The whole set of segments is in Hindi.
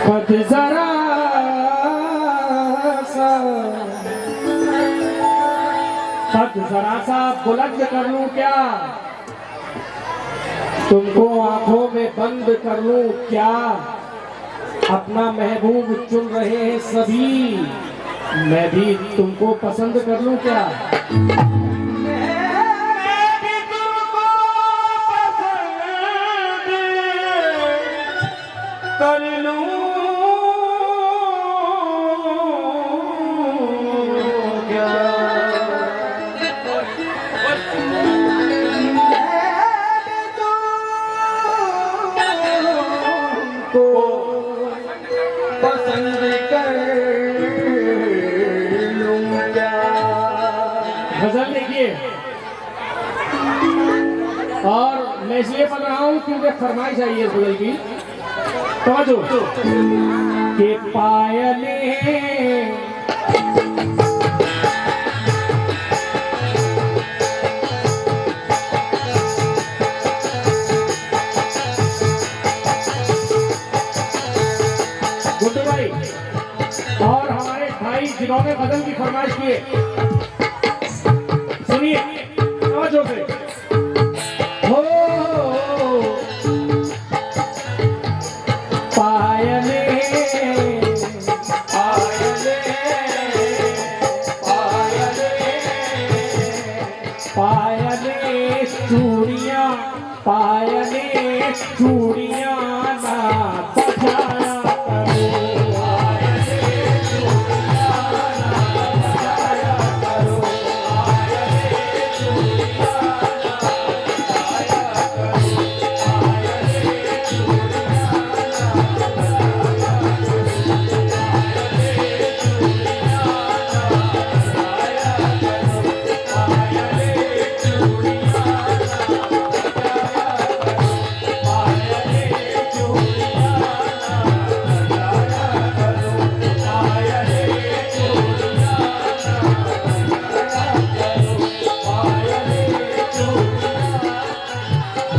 पद जरा सा बुलंद कर लूं क्या, तुमको आंखों में बंद कर लूं क्या, अपना महबूब चुन रहे हैं सभी, मैं भी तुमको पसंद कर लूं क्या। कर लूं क्या, पसंद कर लूंगा। गजल देखिए, और मैं इसलिए पढ़ रहा हूं क्योंकि फरमाइश आई है गजल की। तो के पायले गुड्डू भाई और हमारे भाई जिन्होंने गजल की फरमाइश की है, सुनिए तवज्जो से। हो पायले पायले पायले पायले चूड़ियां पायले चूड़ियां ना बजाया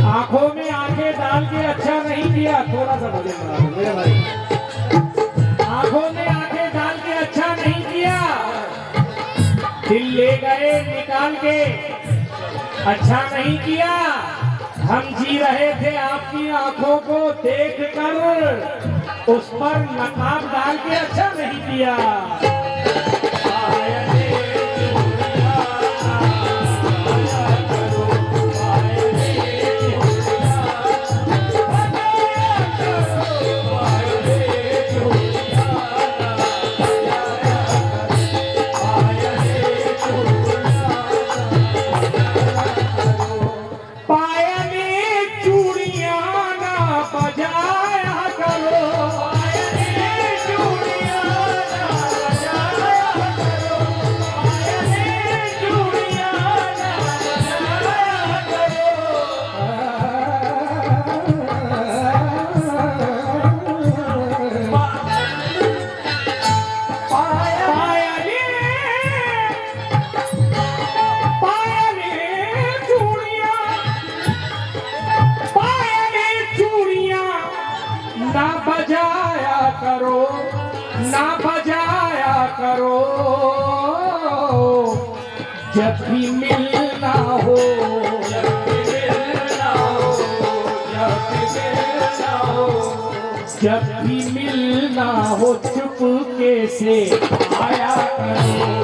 आंखों में आंखें डाल के अच्छा नहीं किया, थोड़ा सा भजन मेरे भाई। आंखों में आंखें डाल के अच्छा नहीं किया, दिल ले गए निकाल के अच्छा नहीं किया। हम जी रहे थे आपकी आंखों को देख कर, उस पर नकाब डाल के अच्छा नहीं किया। ना बजाया करो ना बजाया करो, जब भी मिलना हो जब भी मिलना हो जब भी मिलना हो जब भी मिलना हो चुपके से आया करो।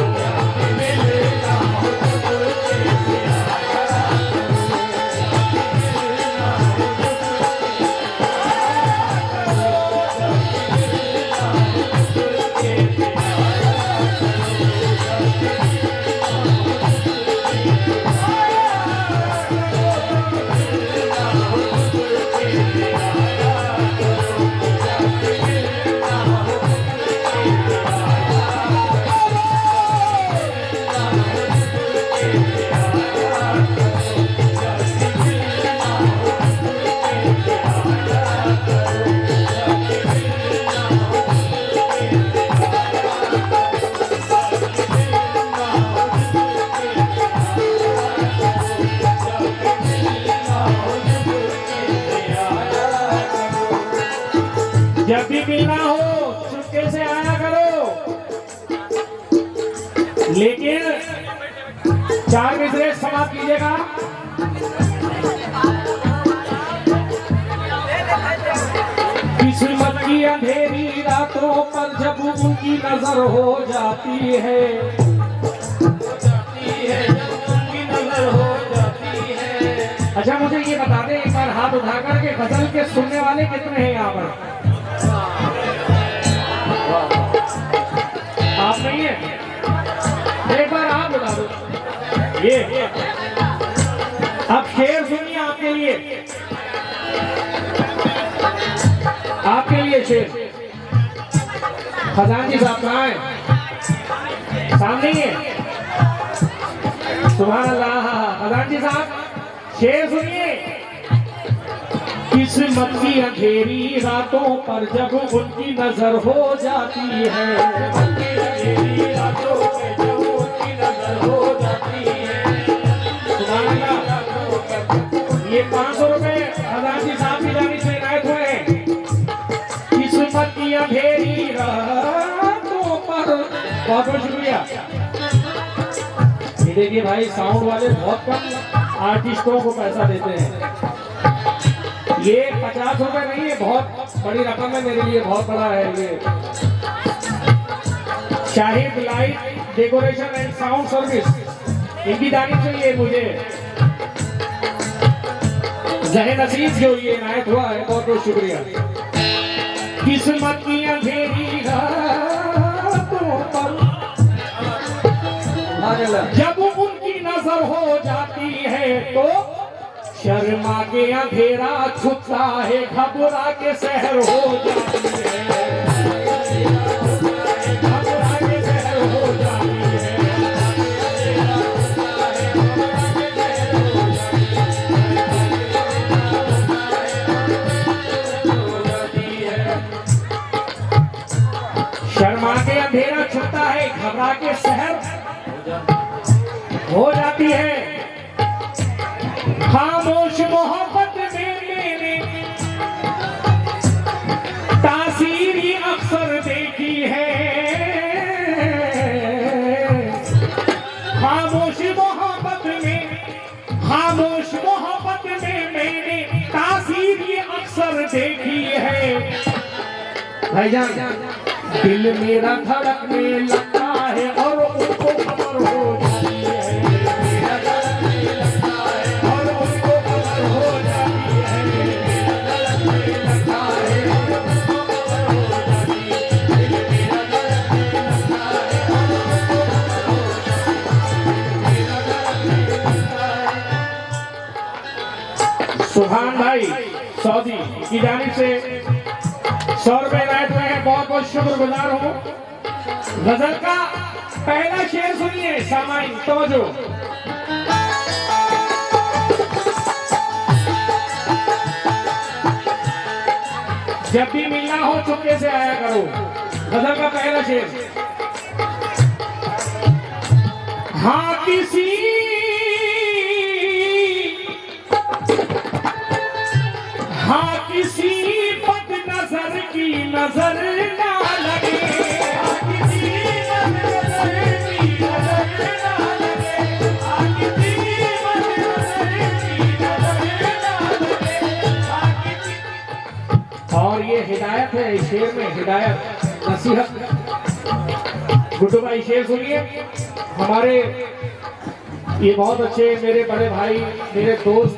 चार मिसरे समाप्त कीजिएगा। किस्मत की अंधेरी रातों पर जब उनकी नजर हो जाती है, अच्छा मुझे ये बता दें एक बार हाथ उठाकर के गजल के सुनने वाले कितने हैं यहाँ पर? आप नहीं है? एक बार आप बता दो। ये अब शेर सुनिए आपके लिए, आपके लिए शेर। खजानजी साहब कहाँ हैं? सामने ही है। सुभान अल्लाह। खजानजी साहब शेर सुनिए। किस्मत की अंधेरी रातों पर जब उनकी नजर हो जाती है, ये 500 रुपए खजानजी साहब की जानी से इनायत हुए हैं। किस्मत की अंधेरी रातों पर, बहुत बहुत शुक्रिया। ये देखिए भाई, साउंड वाले बहुत कम आर्टिस्टों को पैसा देते हैं। ये 50 रुपए नहीं है, बहुत बड़ी रकम है मेरे लिए, बहुत बड़ा है ये। Shahid light decoration and sound service, इनकी तारीफ चाहिए मुझे। जहन अजीज जो ये इनायत हुआ है, बहुत बहुत शुक्रिया। किस्मत की अंधेरी रातों पर जब उनकी नजर हो जाती है तो शर्मा के अंधेरा छुपता है, घबरा के शहर हो जाती है, घबरा के शहर हो जाती है। शर्मा के अंधेरा छुपता है, घबरा के शहर हो जाती है। खामोश मोहब्बत में मैंने तासीरी अक्सर देखी है, खामोश मोहब्बत में, खामोश मोहब्बत में मैंने तासीरी अक्सर देखी है। भाईजान दिल मेरा धड़कने लगता है और उनको खबर हो जाती है, मेरा धड़कने लगता है और उनको खबर हो जाती है, मेरा धड़कने लगता है और उनको खबर हो जाती है, मेरा धड़कने लगता है और उनको खबर हो जाती है, मेरा धड़कने लगता है। सुभान भाई सऊदी की जानिब से 100 रुपए इनायत हुए हैं, बहुत बहुत शुक्रगुजार हूँ। गजल का पहला शेर सुनिए सामाइन, तवज्जो। जब भी मिलना हो चुपके से आया करो। गजल का पहला शेर। हाँ किसी बद नजर की नजर ना लगे, किसी बद नजर की नजर ना लगे, किसी बद नजर की नजर ना लगे। और ये हिदायत है, इस शेर में हिदायत, नसीहत। गुड्डू भाई शेर सुनिए। हमारे ये बहुत अच्छे मेरे बड़े भाई, मेरे दोस्त,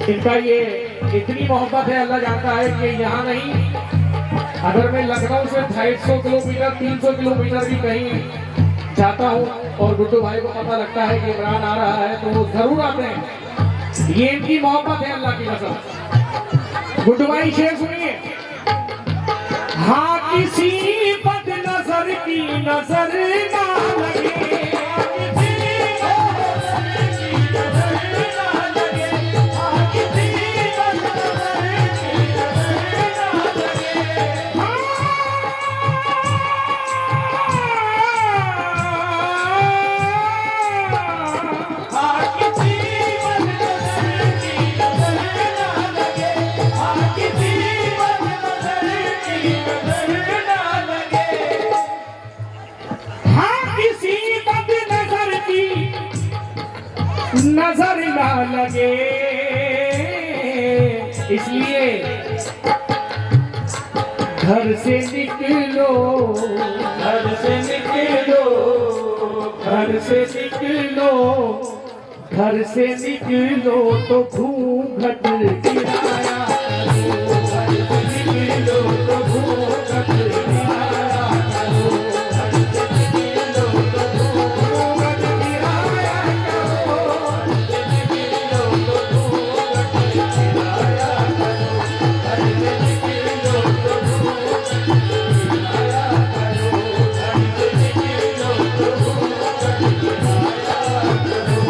इनका ये इतनी मोहब्बत है, अल्लाह जानता है कि यहाँ नहीं, अगर मैं लखनऊ से 250 किलोमीटर 300 किलोमीटर भी कहीं जाता हूँ और गुड्डू भाई को पता लगता है कि इमरान आ रहा है तो वो जरूर आते हैं। ये इनकी मोहब्बत है, अल्लाह की कसम। गुड्डू भाई शेर सुनिए। हाँ किसी बद नजर की नजर ना लगे, हाँ नजर ना लगे, इसलिए घर से निकलो, घर से निकलो, घर से निकलो, घर से निकलो तो घूंघट गिराया करो, घर से निकलो तो घूंघट गिराया करो, घर से निकलो तो घूंघट गिराया करो, घर से निकलो तो घूंघट गिराया करो, घर से निकलो तो घूंघट गिराया करो, घर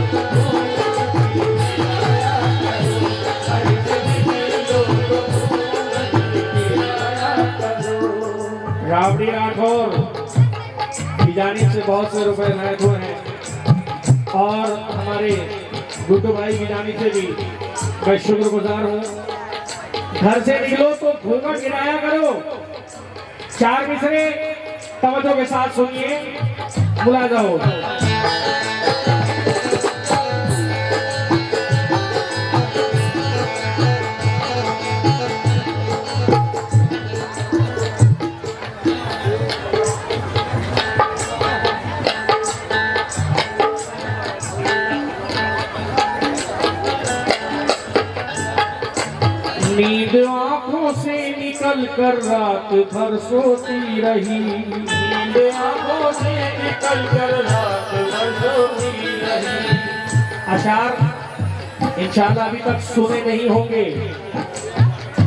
से निकलो तो घूंघट गिराया करो। राबड़ी राठौर की जानिब से बहुत से रुपए इनायत हुए हैं और हमारे गुड्डू भाई की जानिब से भी मैं शुक्रगुजार हूँ। घर से निकलो तो घूंघट गिराया करो। चार मिसरे तवज्जो के साथ सुनिए, मुलाजा हो। नींद आंखों से निकल कर रात भर सोती रही, नींद आंखों से निकल कर रात भर सोती रही। अशार इंशाल्लाह अभी तक सुने नहीं होंगे।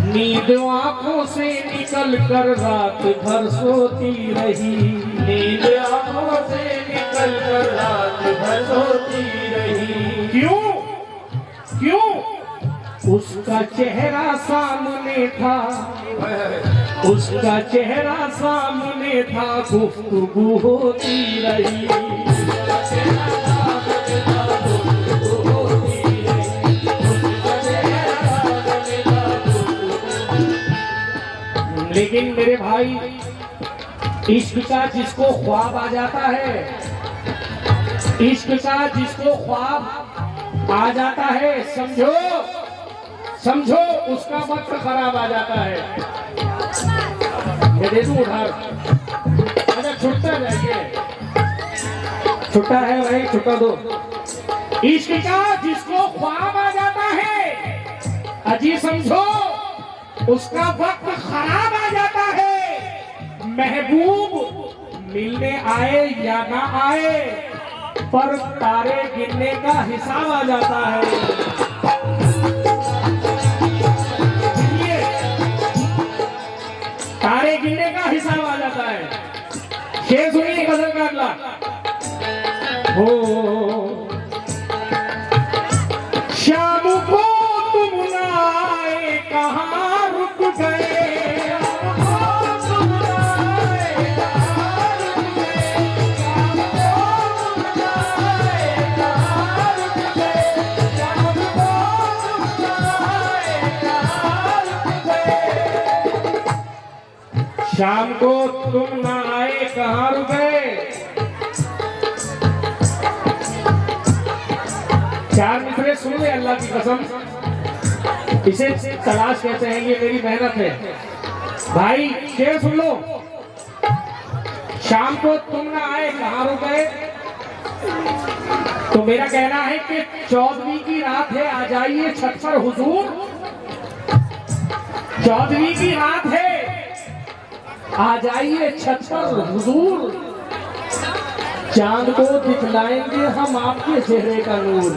नींद आंखों से निकल कर रात भर सोती रही, नींद आंखों से निकल कर रात भर सोती रही। क्यों क्यों? उसका चेहरा सामने था, उसका चेहरा सामने था, गुफ्तगू होती रही, लेकिन मेरे भाई इश्क का जिसको ख्वाब आ जाता है, इश्क का जिसको ख्वाब आ जाता है, समझो समझो उसका वक्त खराब आ जाता है। मैं दे दूं उधार? अच्छा छुट्टा जाइए, छुट्टा है भाई, छुट्टा दो। इश्क का जिसको ख्वाब आ जाता है, अजी समझो उसका वक्त खराब आ जाता है। महबूब मिलने आए या ना आए, पर तारे गिनने का हिसाब आ जाता है। तारे गिनने का हिसाब आ जाता है। शेर सुनिए गजल का अगला। हो शाम को तुम ना आए, कहाँ रुक गए, शाम को तुम ना आए, कहाँ रुके। चार मिसरे सुन ले अल्लाह की कसम, इसे तलाश कहते हैं, ये मेरी मेहनत है भाई। शेर सुन लो। शाम को तुम ना आए, कहाँ रुके। तो मेरा कहना है कि 14वीं की रात है, आ जाइए छत पर हुजूर। 14वीं की रात है, आ जाइए छत पर हुजूर। चांद को दिखलाएंगे हम आपके चेहरे का नूर।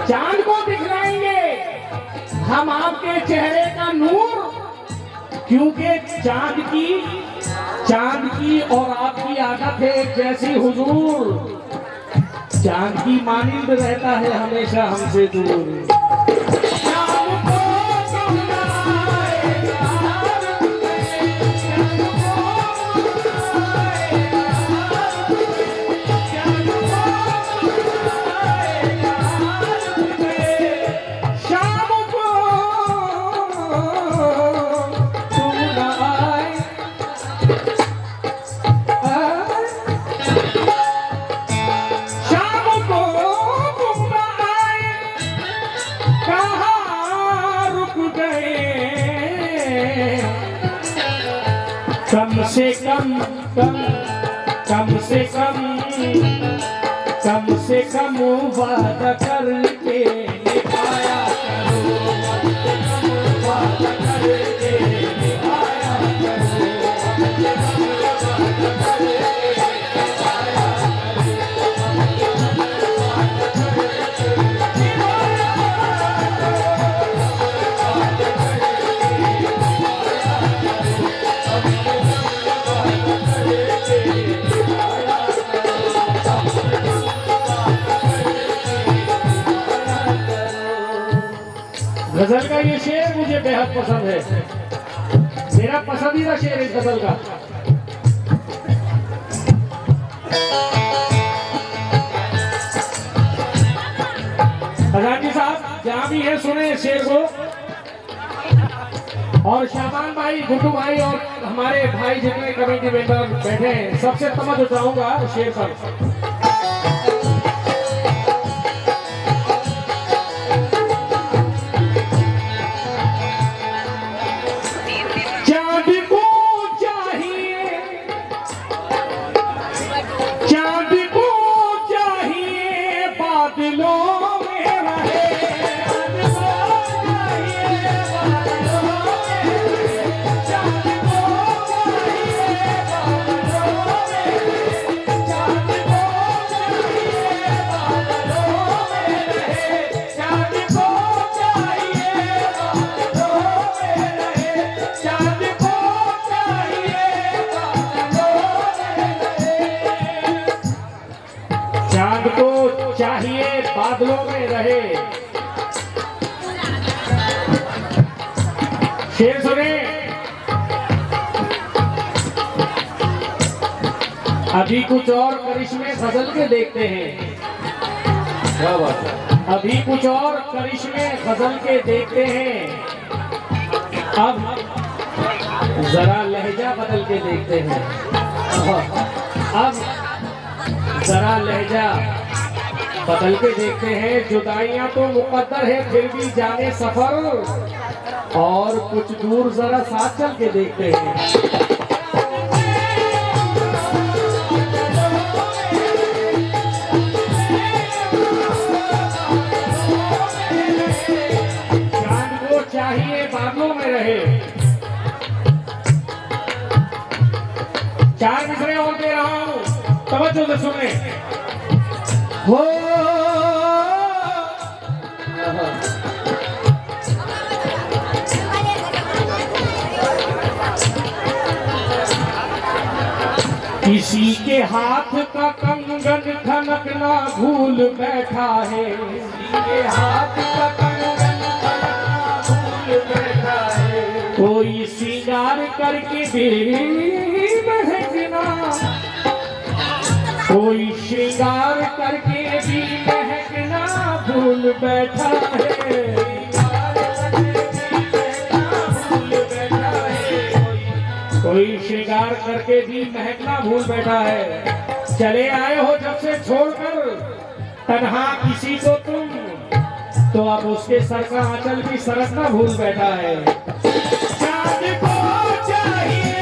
चांद को दिखलाएंगे हम आपके चेहरे का नूर, क्योंकि चांद की और आपकी आदत है जैसी हुजूर। चांद की मानिंद रहता है हमेशा हमसे दूर। कम से कम वादा करके निभाया करो, वादा करके निभाया करो, गजल का ये शेर मुझे बेहद पसंद है, मेरा पसंदीदा शेर इस गजल का। खजानजी साहब जहां भी है सुने इस शेर को, और शाबान भाई, गुड्डू भाई और हमारे भाई जितने कमेटी मेंबर बैठे हैं सबसे तवज्जो चाहूंगा शेर पर। चांद को चाहिए बादलों में रहे। शेर सुने, अभी कुछ और करिश्मे गजल के देखते हैं। क्या बात है? अभी कुछ और करिश्मे गजल के देखते हैं, अब जरा लहजा बदल के देखते हैं। अब जरा लहजा बदल के देखते हैं। जुदाइयां तो मुकद्दर है फिर भी जाने सफर, और कुछ दूर जरा साथ चल के देखते हैं। चांद को चाहिए बादलों में रहे। चार मिसरे और दे रहा हूं, तवज्जो से सुने। हो किसी के हाथ का कंगन खनकना भूल बैठा है, किसी के हाथ का कंगन खनकना भूल बैठा है, कोई श्रृंगार करके भी महकना, कोई श्रृंगार करके भी महकना भूल बैठा है, कोई श्रृंगार करके भी महकना भूल बैठा है। चले आए हो जब से छोड़कर तन्हा किसी को तुम, तो अब उसके सर का आंचल भी सरकना भूल बैठा है। चांद को चाहिए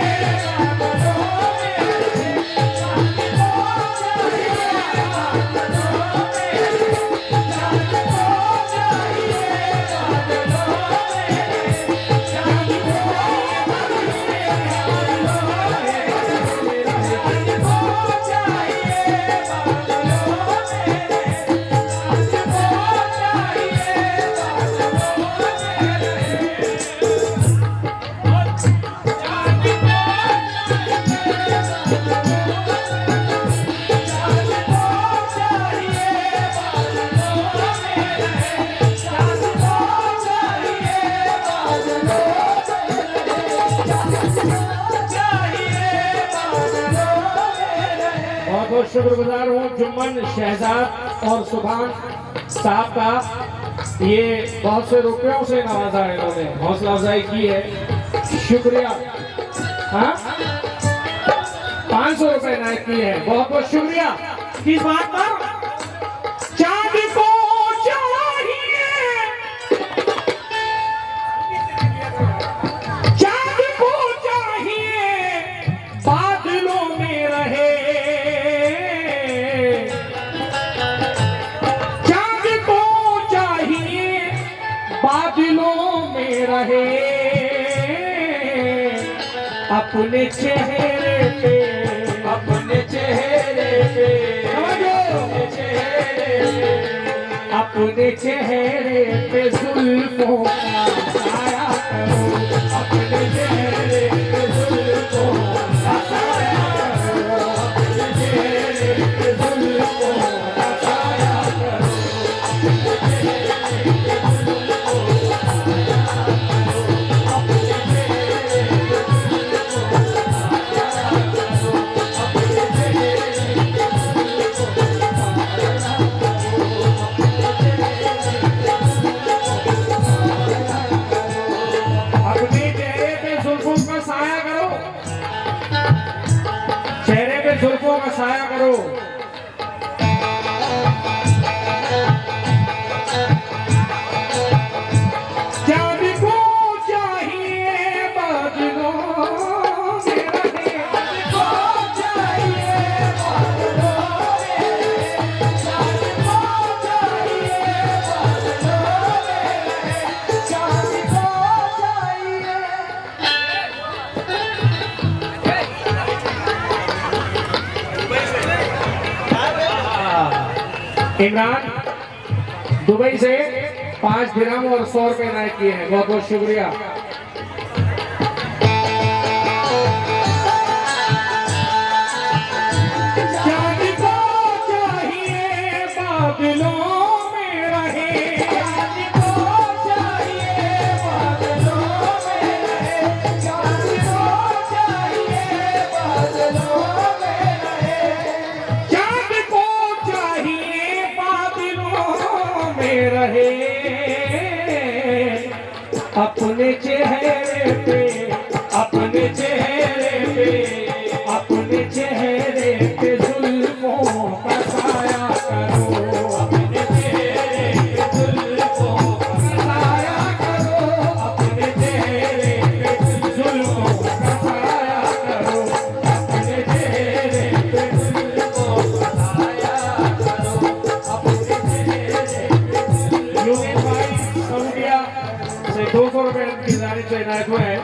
बहुत शुक्रगुजार हूँ जुम्मन शहजाद और सुभान साहब का। ये बहुत से रुपयों से नवाजा है, इन्होंने हौसला अफजाई की है, शुक्रिया। हाँ 500 रुपए नायक की है, बहुत बहुत शुक्रिया। किस बात पर? चांद को चाहिए, चांद को चाहिए बादलों में रहे, अपने चेहरे पे, अपने चेहरे पे, अपने चेहरे पे, अपने चेहरे पे जुल्फों का साया करो, अपने चेहरे पे जुल्फों का साया करो, अपने चेहरे पे जुल्फों का साया करो, अपने चेहरे पे जुल्फों का साया करो, अपने चेहरे पे जुल्फों का साया करो, अपने चेहरे पे जुल्फों का साया अपने चेहरे पे जुल्फों का साया करो, चेहरे पे जुल्फों का साया करो। चांद को चाहिए बादलों में रहे, को चाहिए बादलों में, चाँद को चाहिए बादलों में, चाँद को चाहिए। इमरान दुबई से 5 दिरहम और 100 रुपए इनायत किए हैं, बहुत बहुत शुक्रिया। चांद को चाहिए बादलों में रहे, चाँद को चाहिए बादलों में रहे, चाँद को चाहिए बादलों में रहे, चांद को चाहिए बादलों में रहे, अपने चेहरे पे, अपने चेहरे पे, अपने चेहरे पे जुल्फों का साया करो, अपने चेहरे पे जुल्फों का साया करो, अपने चेहरे पे जुल्फों का साया करो, अपने चेहरे पे जुल्फों का साया करो, अपने चेहरे पे यूनिट भाई सऊदिया से 200 रुपए की जानिब से इनायत हुए हैं,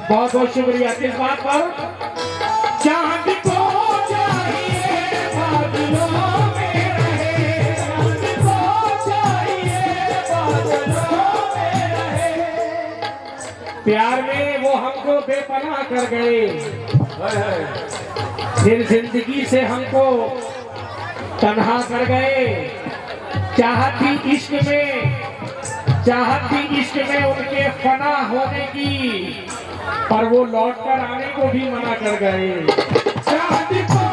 बहुत बहुत शुक्रिया। किस बात पर? चांद को चाहिए बादलों में रहे, चाँद को चाहिए बादलों में रहे। प्यार में वो हमको बेपनाह कर गए, फिर जिंदगी से हमको तन्हा कर गए। चाहत थी इश्क में, चाहत थी इश्क में उनके फना होने की, पर वो लौट कर आने को भी मना कर गए। चाँद को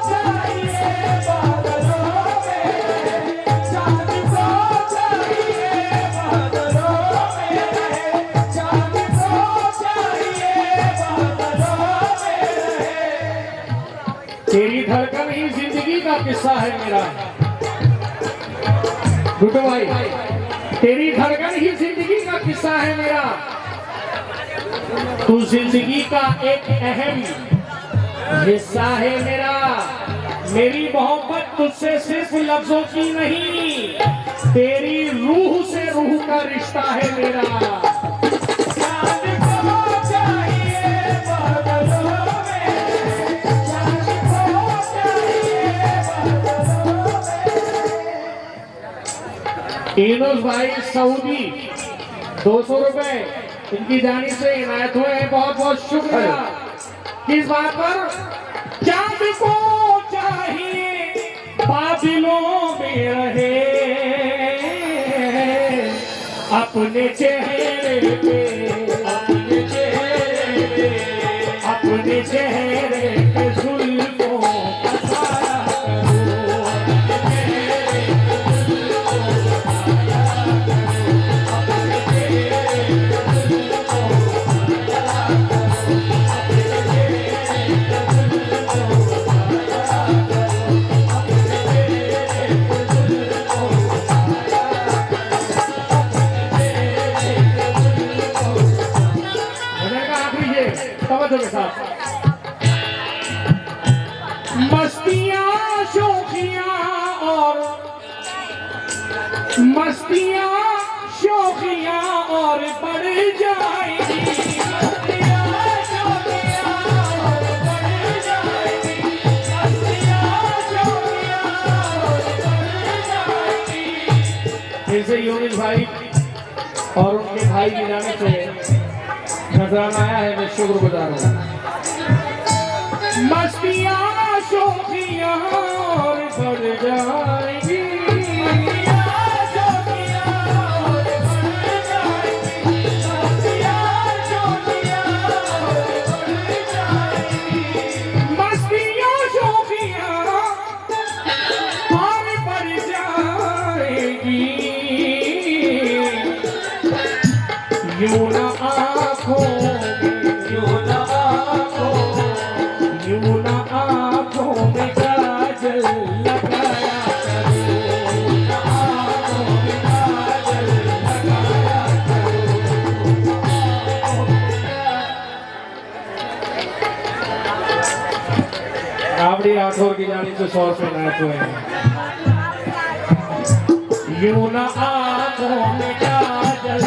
चाहिए बादलों में रहे, चाँद को चाहिए बादलों में रहे, चाँद को चाहिए बादलों में रहे। तेरी धड़कन ही जिंदगी का किस्सा है मेरा, गुड्डू भाई, तेरी धड़कन ही जिंदगी का किस्सा है मेरा। तू जिंदगी का एक अहम हिस्सा है मेरा। मेरी मोहब्बत तुझसे सिर्फ लफ्जों की नहीं, तेरी रूह से रूह का रिश्ता है मेरा। चाँद को चाहिए बादलों में, चाँद को चाहिए बादलों में। इनोस भाई सऊदी 200 रुपए इनकी जानिब से इनायत हुए हैं, बहुत बहुत शुक्रिया। किस बात पर? चांद को चाहिए बादलों में रहे, अपने चेहरे पे, अपने चेहरे पे, अपने चेहरे पे जुल्फों का साया करो, अपने चेहरे पे जुल्फों का साया करो, अपने चेहरे पे जुल्फों का साया करो, अपने चेहरे पे जुल्फों का साया करो, अपने चेहरे पे जुल्फों का साया करो, अपने चेहरे पे जुल्फों हो जाएगा आखिरी ये तवज्जो के साथ। मस्तियाँ शौकियाँ और मस्तियाँ शौकियाँ और बढ़ जाएंगी, मस्तियाँ शौकियाँ जैसे योगेश भाई और उनके भाई की जाने से नजराना आया है, मैं शुक्रगुजार हूँ। मस्तियाँ शोखियाँ और बढ़ जाएंगी, यूं न आँखों में काजल लगाया राबड़ी राठौर की जानी तो 100 रुपये महत्व है। यूं न आँखों में काजल